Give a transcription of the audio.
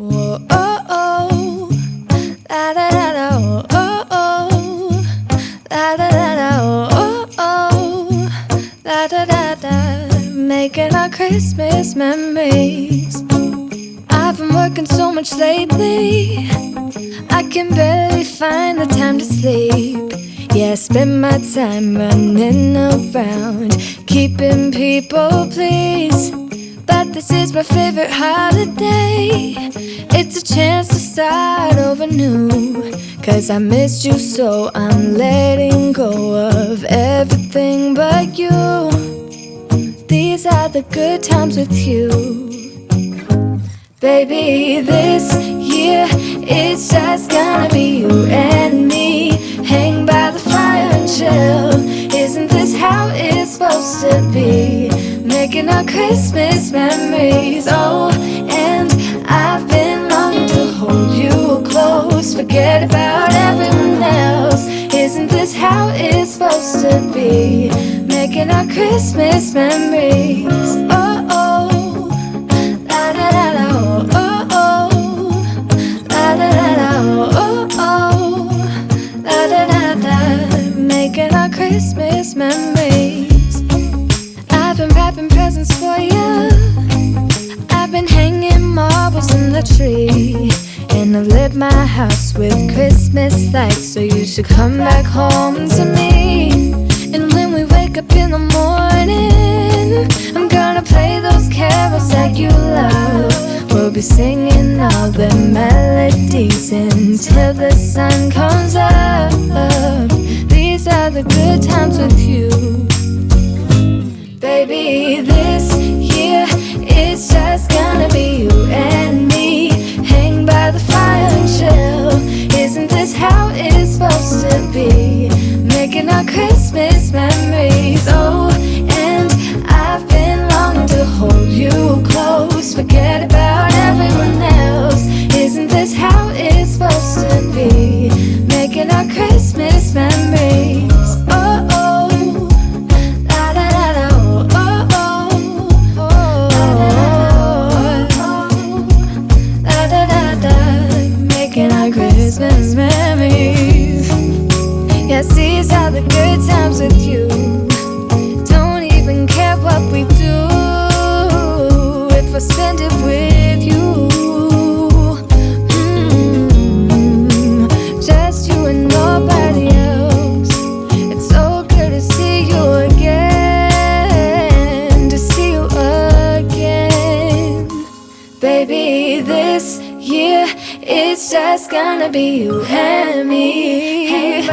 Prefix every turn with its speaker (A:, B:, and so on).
A: Whoa, oh, oh, la da da da, oh, oh, oh, la da da da, oh, oh, oh, la da da da, making our Christmas memories. I've been working so much lately, I can barely find the time to sleep. Yeah, I spend my time running around, keeping people pleased. But this is my favorite holiday. It's a chance to start over new. 'Cause I missed you, so I'm letting go of everything but you. These are the good times with you. Baby, this year it's just gonna be you and me. Hang by the fire and chill. Isn't this how it's supposed to be? Making our Christmas memories. Oh, and I've been longing to hold you close. Forget about everyone else. Isn't this how it's supposed to be? Making our Christmas memories. Oh, oh, la da da da, oh, oh, la da da da, oh, oh, la da da da, making our Christmas memories. I've been wrapping presents for you. I've been hanging marbles in the tree, and I've lit my house with Christmas lights. So you should come back home to me. And when we wake up in the morning, I'm gonna play those carols that you love. We'll be singing all the melodies until the sun comes up. These are the good times with you. Baby, this year it's just gonna be you and me. Hang by the fire and chill. Isn't this how it's supposed to be? Making our Christmas memories. Oh, and I've been longing to hold you close. Forget about everyone else. Isn't this how it's supposed to be? Making our Christmas memories. Oh, oh, la da da da, oh, oh, oh, la da da da, making our Christmas memories. Yes, these are the good times with you. Don't even care what we do if I spend it with you. Just you and nobody else. It's so good to see you again, to see you again. Baby, this year it's just gonna be you and me. Hang